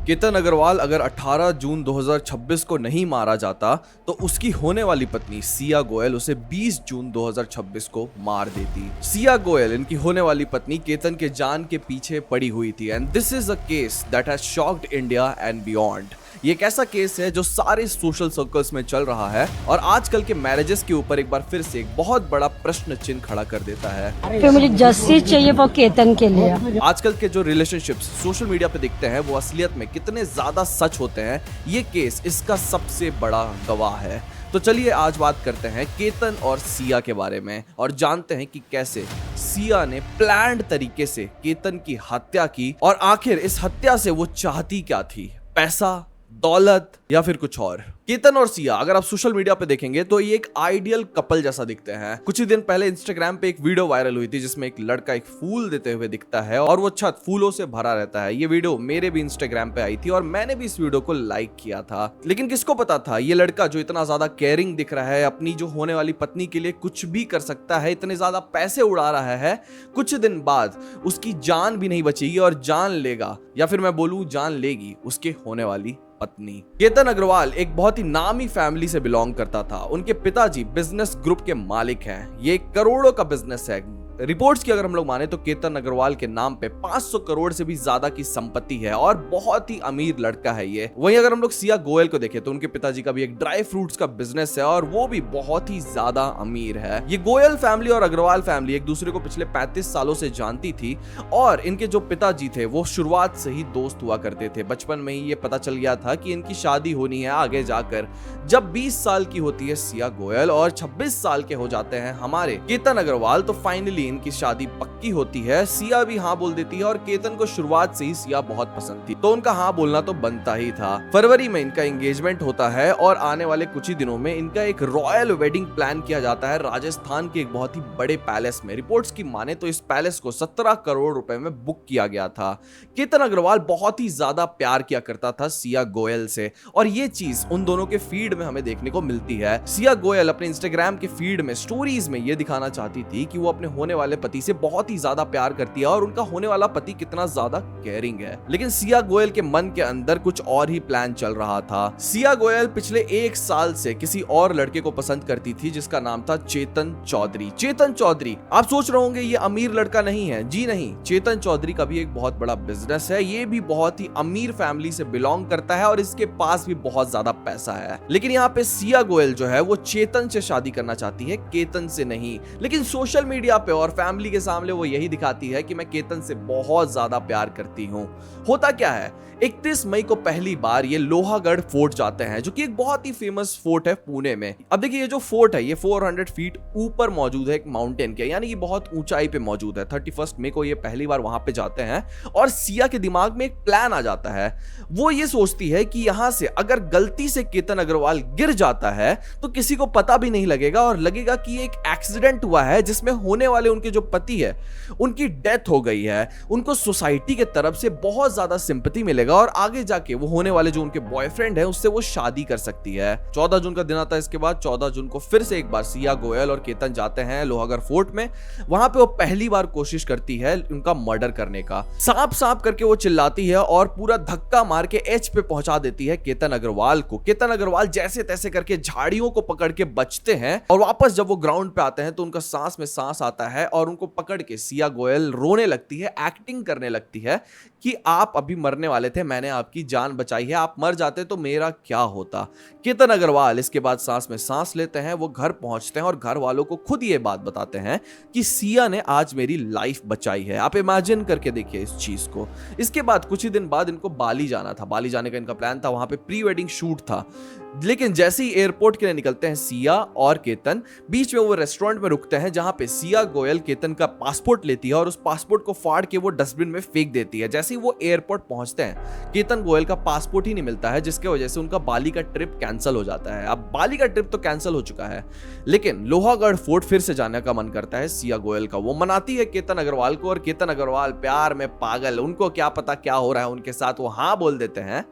केतन अग्रवाल अगर 18 जून 2026 को नहीं मारा जाता तो उसकी होने वाली पत्नी सिया गोयल उसे 20 जून 2026 को मार देती। सिया गोयल इनकी होने वाली पत्नी केतन के जान के पीछे पड़ी हुई थी and this is a case that has shocked India and beyond. ये एक ऐसा केस है जो सारे सोशल सर्कल्स में चल रहा है और आजकल के मैरिजेस के ऊपर एक बार फिर से एक बहुत बड़ा प्रश्न चिन्ह खड़ा कर देता है। फिर मुझे जस्टिस चाहिए वो केतन के लिए। आजकल के जो रिलेशनशिप्स सोशल मीडिया पे दिखते हैं वो असलियत में कितने ज्यादा सच होते हैं, ये केस इसका सबसे बड़ा गवाह है। तो चलिए आज बात करते हैं केतन और सिया के बारे में और जानते हैं कि कैसे सिया ने प्लान्ड तरीके से केतन की हत्या की और आखिर इस हत्या से वो चाहती क्या थी, पैसा, दौलत या फिर कुछ और। केतन और सिया अगर आप सोशल मीडिया पे देखेंगे तो ये एक आइडियल कपल जैसा दिखते हैं। कुछ ही दिन पहले इंस्टाग्राम पे एक वीडियो वायरल हुई थी जिसमें एक लड़का एक फूल देते हुए दिखता है और वो छत फूलों से भरा रहता है। ये वीडियो मेरे भी इंस्टाग्राम पे आई थी और मैंने भी इस वीडियो को लाइक किया था। लेकिन किसको पता था ये लड़का जो इतना ज्यादा केयरिंग दिख रहा है, अपनी जो होने वाली पत्नी के लिए कुछ भी कर सकता है, इतने ज्यादा पैसे उड़ा रहा है, कुछ दिन बाद उसकी जान भी नहीं बचेगी और जान लेगा या फिर मैं बोलूं जान लेगी उसके होने वाली पत्नी। केतन अग्रवाल एक बहुत ही नामी फैमिली से बिलोंग करता था। उनके पिताजी बिजनेस ग्रुप के मालिक हैं। ये करोड़ों का बिजनेस है। रिपोर्ट्स की अगर हम लोग माने तो केतन अग्रवाल के नाम पे 500 करोड़ से भी ज्यादा की संपत्ति है और बहुत ही अमीर लड़का है ये। वहीं अगर हम लोग सिया गोयल को देखें तो उनके पिताजी का भी एक ड्राई फ्रूट्स का बिजनेस है और वो भी बहुत ही ज्यादा अमीर है। ये गोयल फैमिली और अग्रवाल फैमिली एक दूसरे को पिछले 35 सालों से जानती थी और इनके जो पिताजी थे वो शुरुआत से ही दोस्त हुआ करते थे। बचपन में ही ये पता चल गया था कि इनकी शादी होनी है आगे जाकर। जब 20 साल की होती है सिया गोयल और 26 साल के हो जाते हैं हमारे केतन अग्रवाल तो फाइनली इनकी शादी पक्की होती है। सिया भी हाँ बोल देती है और केतन को शुरुआत से ही सिया बहुत पसंद थी तो उनका हाँ बोलना तो बनता ही था। फरवरी में इनका एंगेजमेंट होता है और आने वाले कुछ ही दिनों में इनका एक रॉयल वेडिंग प्लान किया जाता है राजस्थान के एक बहुत ही बड़े पैलेस में। रिपोर्ट्स की माने तो इस पैलेस को 17 करोड़ रुपए में बुक किया गया था। केतन अग्रवाल बहुत ही ज्यादा प्यार किया करता था सिया गोयल से और ये चीज उन दोनों के फीड में हमें देखने को मिलती है। सिया गोयल अपने इंस्टाग्राम के फीड में स्टोरीज में ये दिखाना चाहती थी कि वो अपने होने वाले पति से बहुत ही ज्यादा प्यार करती है और उनका होने वाला पति कितना ज्यादा केयरिंग है। लेकिन सिया गोयल के मन के अंदर कुछ और ही प्लान चल रहा था। सिया गोयल पिछले 1 साल से किसी और लड़के को पसंद करती थी जिसका नाम था चेतन चौधरी। चेतन चौधरी, आप सोच रहे होंगे ये अमीर लड़का नहीं है। जी नहीं, चेतन चौधरी का भी एक बहुत बड़ा बिजनेस है। ये भी बहुत ही अमीर फैमिली से बिलोंग करता है और इसके पास भी बहुत ज्यादा पैसा है। लेकिन यहाँ पे सिया गोयल जो है वो चेतन से शादी करना चाहती है, केतन से नहीं। लेकिन सोशल मीडिया पे और फैमिली के सामने वो यही दिखाती है कि मैं केतन से बहुत ज्यादा प्यार करती हूँ। होता क्या है, 31 मई को पहली बार ये लोहागढ़ फोर्ट जाते हैं जो कि एक बहुत ही फेमस फोर्ट है पुणे में। अब देखिए ये जो फोर्ट है ये 400 फीट ऊपर मौजूद है एक माउंटेन के, यानी कि बहुत ऊंचाई पे मौजूद है। 31 मई को ये पहली बार वहां पे जाते हैं और सिया के दिमाग में एक प्लान आ जाता है। वो ये सोचती है कि यहां से अगर गलती से केतन अग्रवाल गिर जाता है तो किसी को पता भी नहीं लगेगा और लगेगा कि एक एक्सीडेंट हुआ है जिसमें होने वाले उनके जो पति है उनकी डेथ हो गई है। उनको सोसाइटी के तरफ से बहुत ज्यादा सिंपैथी मिलेगा और आगे जाके वो होने वाले जो उनके बॉयफ्रेंड है उससे वो शादी कर सकती है। 14 जून का दिन आता है। इसके बाद 14 जून को फिर से एक बार सिया गोयल और केतन जाते हैं लोहागढ़ फोर्ट में। वहां पे वो पहली बार कोशिश करती है उनका मर्डर करने का। सांप सांप करके वो चिल्लाती है और पूरा धक्का मार के एच पे पहुंचा देती है केतन अग्रवाल को। केतन अग्रवाल जैसे तैसे करके झाड़ियों को पकड़ के बचते हैं और वापस जब वो ग्राउंड पे आते हैं तो उनका सांस में सांस आता है और उनको पकड़ के सिया गोयल रोने लगती है, एक्टिंग करने लगती है कि आप अभी मरने वाले थे, मैंने आपकी जान बचाई है, आप मर जाते तो मेरा क्या होता। केतन अग्रवाल इसके बाद सांस में सांस लेते हैं, वो घर पहुंचते हैं और घर वालों को खुद ये बात बताते हैं कि सिया ने आज मेरी लाइफ बचाई है। आप इमेजिन करके देखिए इस चीज को। इसके बाद कुछ ही दिन बाद इनको बाली जाना था। बाली जाने का इनका प्लान था, वहां पे प्री वेडिंग शूट था। लेकिन जैसे ही एयरपोर्ट के लिए निकलते हैं सिया और केतन, बीच में वो रेस्टोरेंट में रुकते हैं जहां पे सिया गोयल केतन का पासपोर्ट लेती है और उस पासपोर्ट को फाड़ के वो डस्टबिन में फेंक देती है। जैसे ही वो एयरपोर्ट पहुंचते हैं केतन गोयल का पासपोर्ट ही नहीं मिलता है जिसके वजह से उनका बाली का ट्रिप कैंसिल हो जाता है। अब बाली का ट्रिप तो कैंसिल हो चुका है लेकिन लोहागढ़ फोर्ट फिर से जाने का मन करता है सिया गोयल का। वो मनाती है केतन अग्रवाल को और केतन अग्रवाल प्यार में पागल, उनको क्या पता क्या हो रहा है उनके साथ, वो हाँ बोल देते हैं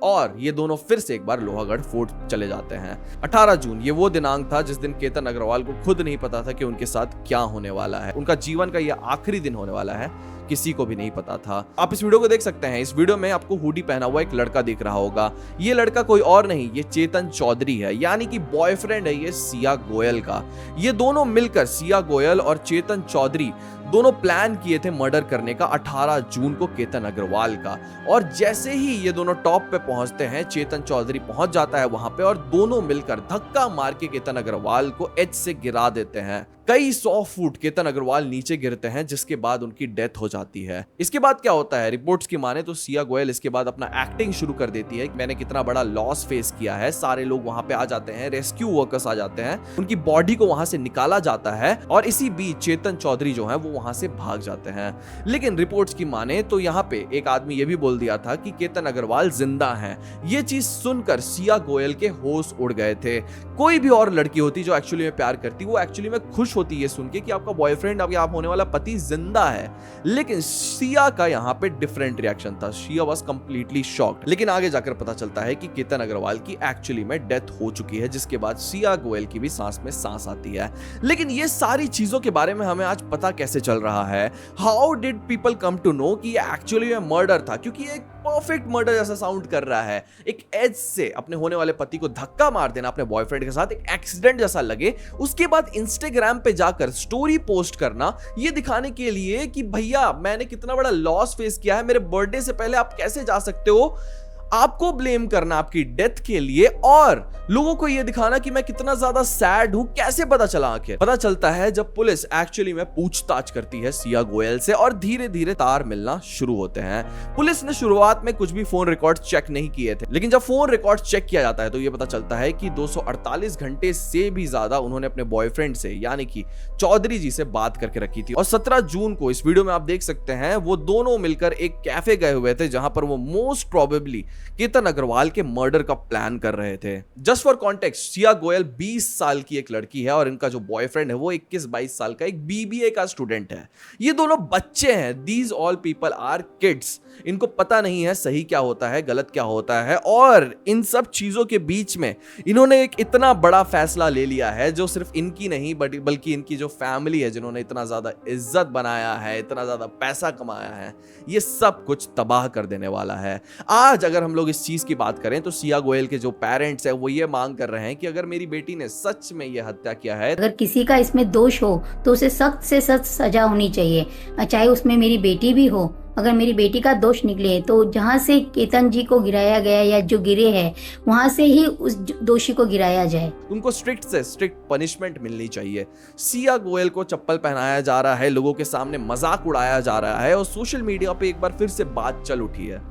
और ये दोनों फिर से एक बार लोहागढ़ फोर्ट चले जाते हैं। 18 जून ये वो दिनांक था जिस दिन केतन अग्रवाल को खुद नहीं पता था कि उनके साथ क्या होने वाला है। उनका जीवन का ये आखिरी दिन होने वाला है किसी को भी नहीं पता था। आप इस वीडियो को देख सकते हैं। इस वीडियो में आपको हुडी पहना हुआ एक लड़का दिख रहा होगा। ये लड़का कोई और नहीं, ये चेतन चौधरी है, यानी कि बॉयफ्रेंड है ये सिया गोयल का। ये दोनों मिलकर, सिया गोयल और चेतन चौधरी दोनों प्लान किए थे मर्डर करने का 18 जून को केतन अग्रवाल का। और जैसे ही ये दोनों टॉप पे पहुंचते हैं, चेतन चौधरी पहुंच जाता है वहां पे और दोनों मिलकर धक्का मार के केतन अग्रवाल को एज से गिरा देते हैं। कई 100 फुट केतन अग्रवाल नीचे गिरते हैं, जिसके बाद उनकी डेथ हो जाती है। इसके बाद क्या होता है, रिपोर्ट्स की माने तो सिया गोयल इसके बाद अपना एक्टिंग शुरू कर देती है। मैंने कितना बड़ा लॉस फेस किया है। सारे लोग वहां पे आ जाते हैं, रेस्क्यू वर्कर्स आ जाते हैं, उनकी बॉडी को वहां से निकाला जाता है और इसी बीच चेतन चौधरी जो है वो वहां से भाग जाते हैं। लेकिन रिपोर्ट्स की माने तो यहाँ पे एक आदमी ये भी बोल दिया था कि केतन अग्रवाल जिंदा हैं। ये चीज सुनकर सिया गोयल के होश उड़ गए थे। कोई भी और लड़की होती जो एक्चुअली में प्यार करती, वो एक्चुअली में खुश होती है सुन के कि आपका बॉयफ्रेंड, अब आप होने वाला पति जिंदा है। लेकिन सिया का यहाँ पे डिफरेंट रिएक्शन था। Siya was completely shocked. लेकिन आगे जाकर पता चलता है कि केतन अग्रवाल की एक्चुअली में डेथ हो चुकी है, जिसके बाद सिया गोयल की भी सांस में सांस आती है। लेकिन ये सारी चीजों के बारे में हमें आज पता कैसे चल रहा है? How did people come to know कि ये एक्चुअली में मर्डर था? क्योंकि ये एक परफेक्ट मर्डर जैसा साउंड कर रहा है। एक एज से अपने होने वाले पति को धक्का मार देना अपने बॉयफ्रेंड के साथ एक एक्सीडेंट जैसा लगे, उसके बाद इंस्टाग्राम पे जाकर स्टोरी पोस्ट करना, ये दिखाने के लिए कि भैया मैंने कितना बड़ा लॉस फेस किया है, मेरे बर्थडे से पहले आप कैसे जा सकते हो, आपको ब्लेम करना आपकी डेथ के लिए और लोगों को यह दिखाना कि मैं कितना ज्यादा सैड हूं। कैसे पता चला? आखिर पता चलता है जब पुलिस एक्चुअली में पूछताछ करती है सिया गोयल से और धीरे धीरे तार मिलना शुरू होते हैं। पुलिस ने शुरुआत में कुछ भी फोन रिकॉर्ड चेक नहीं किए थे, लेकिन जब फोन रिकॉर्ड चेक किया जाता है तो यह पता चलता है कि 248 घंटे से भी ज्यादा उन्होंने अपने बॉयफ्रेंड से यानी कि चौधरी जी से बात करके रखी थी। और 17 जून को इस वीडियो में आप देख सकते हैं वो दोनों मिलकर एक कैफे गए हुए थे, जहां पर वो मोस्ट प्रोबेबली केतन अग्रवाल के मर्डर का प्लान कर रहे थे। Just for context, Siya Goyal 20 साल की एक लड़की है और इनका जो बॉयफ्रेंड है वो 21-22 साल का एक बीबीए का स्टूडेंट है। ये दोनों बच्चे हैं। These all people are kids. इनको पता नहीं है सही क्या होता है, गलत क्या होता है, और इन सब चीजों के बीच में इन्होंने एक इतना बड़ा फैसला ले लिया है जो सिर्फ इनकी नहीं बल्कि इनकी जो फैमिली है, जिन्होंने इतना ज्यादा इज्जत बनाया है, इतना ज्यादा पैसा कमाया है, ये सब कुछ तबाह कर देने वाला है। आज अगर हम लोग इस चीज की बात करें तो सिया गोयल के जो पेरेंट्स है वो ये मांग कर रहे हैं कि अगर मेरी बेटी ने सच में ये हत्या किया है, अगर किसी का इसमें दोष हो तो उसे सख्त से सख्त सजा होनी चाहिए, चाहे उसमें मेरी बेटी भी हो। अगर मेरी बेटी का दोष निकले तो जहाँ से केतन जी को गिराया गया या जो गिरे हैं वहां से ही उस दोषी को गिराया जाए। उनको स्ट्रिक्ट से स्ट्रिक्ट पनिशमेंट मिलनी चाहिए। सिया गोयल को चप्पल पहनाया जा रहा है, लोगों के सामने मजाक उड़ाया जा रहा है और सोशल मीडिया पे एक बार फिर से बात चल उठी है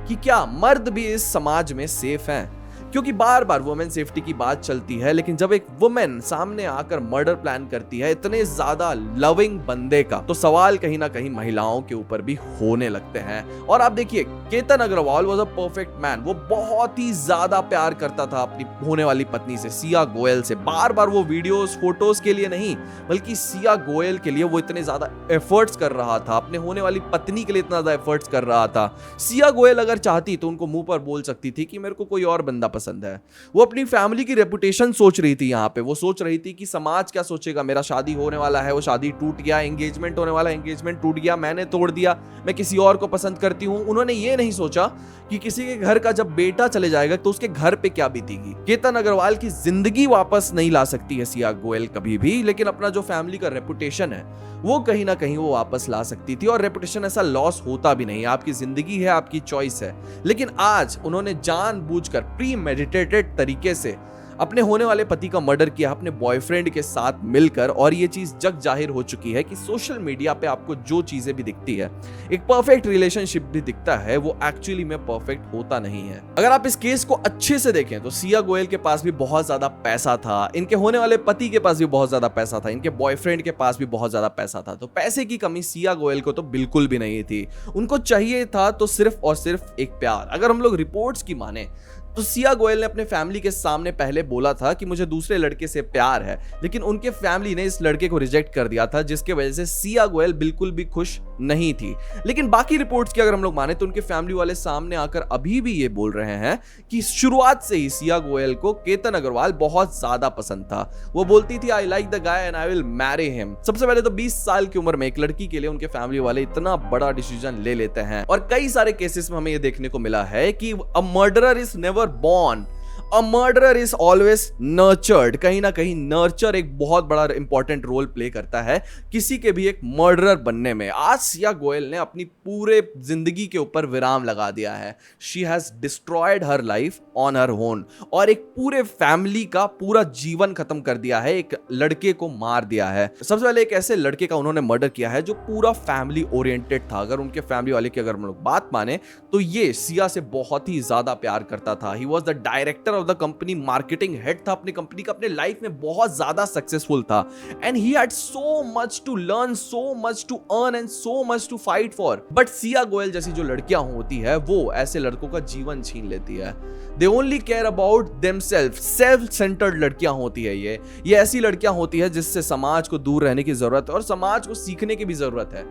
कि क्या मर्द भी इस समाज में सेफ हैं? क्योंकि बार बार वुमेन सेफ्टी की बात चलती है, लेकिन जब एक वुमेन सामने आकर मर्डर प्लान करती है इतने ज्यादा लविंग बंदे का, तो सवाल कहीं ना कहीं महिलाओं के ऊपर भी होने लगते हैं। और आप देखिए, Ketan Agarwal was a perfect man. वो बहुत ही ज्यादा प्यार करता था अपनी होने वाली पत्नी से, सिया गोयल से। बार बार वो वीडियोस फोटोज के लिए नहीं, बल्कि सिया गोयल के लिए वो इतने ज्यादा एफर्ट्स कर रहा था, अपने होने वाली पत्नी के लिए इतना ज्यादा एफर्ट्स कर रहा था। सिया गोयल अगर चाहती तो उनको मुंह पर बोल सकती थी कि मेरे को कोई और बंदा पसंद है। वो अपनी फैमिली की रेपुटेशन सोच रही थी। यहाँ पे वो सोच रही थी कि समाज क्या सोचेगा, मेरा शादी होने वाला है, वो शादी टूट गया, एंगेजमेंट होने वाला, एंगेजमेंट टूट गया, मैंने तोड़ दिया, मैं किसी और को पसंद करती हूँ। उन्होंने ये नहीं सोचा कि किसी के घर का जब बेटा चले जाएगा तो उसके घर पे क्या बीतेगी। केतन अग्रवाल की जिंदगी वापस नहीं ला सकती है सिया गोयल कभी भी, लेकिन अपना जो फैमिली का रेपुटेशन है वो कहीं ना कहीं वो वापस ला सकती थी। और रेपुटेशन ऐसा लॉस होता भी नहीं, आपकी जिंदगी है, आपकी चॉइस है। लेकिन आज उन्होंने जानबूझकर प्री मेडिटेटेड तरीके से अपने होने वाले पति का मर्डर किया अपने बॉयफ्रेंड के साथ मिलकर। और ये चीज जग जाहिर हो चुकी है कि सोशल मीडिया पे आपको जो चीजें भी दिखती है, एक परफेक्ट रिलेशनशिप भी दिखता है, वो एक्चुअली में परफेक्ट होता नहीं है। अगर आप इस केस को अच्छे से देखें तो सिया गोयल के पास भी बहुत ज्यादा पैसा था, इनके होने वाले पति के पास भी बहुत ज्यादा पैसा था, इनके बॉयफ्रेंड के पास भी बहुत ज्यादा पैसा था। तो पैसे की कमी सिया गोयल को तो बिल्कुल भी नहीं थी। उनको चाहिए था तो सिर्फ और सिर्फ एक प्यार। अगर हम लोग रिपोर्ट्स की माने तो सिया गोयल ने अपने फैमिली के सामने पहले बोला था कि मुझे दूसरे लड़के से प्यार है, लेकिन उनके फैमिली ने इस लड़के को रिजेक्ट कर दिया था, जिसके वजह से सिया गोयल बिल्कुल भी खुश नहीं थी। लेकिन बाकी रिपोर्ट्स की अगर हम लोग माने तो उनके फैमिली वाले सामने आकर अभी भी ये बोल रहे हैं कि शुरुआत से ही सिया गोयल को केतन अग्रवाल बहुत ज्यादा पसंद था। वो बोलती थी I like the guy and I will marry him. सबसे पहले तो 20 साल की उम्र में एक लड़की के लिए उनके फैमिली वाले इतना बड़ा डिसीजन ले लेते हैं और कई सारे केसेस में हमें ये देखने को मिला है कि a murderer is never born, a murderer is always nurtured. कहीं ना कहीं नर्चर एक बहुत बड़ा इंपॉर्टेंट रोल प्ले करता है किसी के भी एक मर्डरर बनने में। आज सिया गोयल ने अपनी पूरे जिंदगी के ऊपर विराम लगा दिया है। She has destroyed her life on her own और एक पूरे फैमिली का पूरा जीवन खत्म कर दिया है, एक लड़के को मार दिया है। सबसे पहले एक ऐसे लड़के का उन्होंने मर्डर किया है जो पूरा फैमिली ओरिएंटेड था। अगर उनके फैमिली वाले की अगर हम लोग बात माने तो ये सिया से बहुत ही ज्यादा प्यार करता था। He was the director of the company, marketing head था अपनी कंपनी का, अपने लाइफ में बहुत ज्यादा सक्सेसफुल था and he had so much to learn, so much to earn and so much to fight for. But Siya Goyal जैसी जो लड़कियां होती है वो ऐसे लड़कों का जीवन छीन लेती है। They only care about themself, self centred लड़कियां होती है ये ऐसी लड़कियां होती है जिससे समाज को दूर रहने की जरूरत है और समाज को सीखने की भी जरूरत है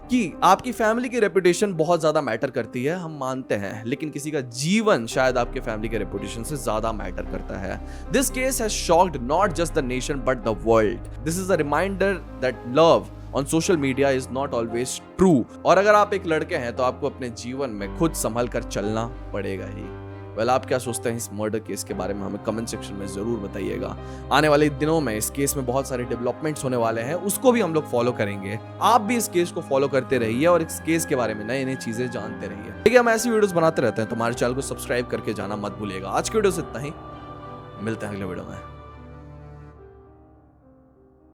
कि आपकी फैमिली की रेपुटेशन बहुत ज्यादा मैटर करती है, हम मानते हैं, लेकिन किसी का जीवन शायद आपके फैमिली के रेपुटेशन से ज्यादा मैटर करता है। This case has shocked not just the nation but the world. This is a reminder that love on social media is not always true. और अगर आप एक लड़के हैं तो आपको अपने जीवन में खुद संभल कर चलना पड़ेगा ही। वेल, आप क्या सोचते हैं इस मर्डर केस के बारे में हमें कमेंट सेक्शन में जरूर बताइएगा। आने वाले दिनों में इस केस में बहुत सारे डेवलपमेंट्स होने वाले हैं, उसको भी हम लोग फॉलो करेंगे। आप भी इस केस को फॉलो करते रहिए और इस केस के बारे में नई नई चीजें जानते रहिए। देखिए, हम ऐसी वीडियोस बनाते रहते हैं तो हमारे चैनल को सब्सक्राइब करके जाना मत भूलिएगा। आज की वीडियो से इतना ही, मिलते हैं अगले वीडियो में।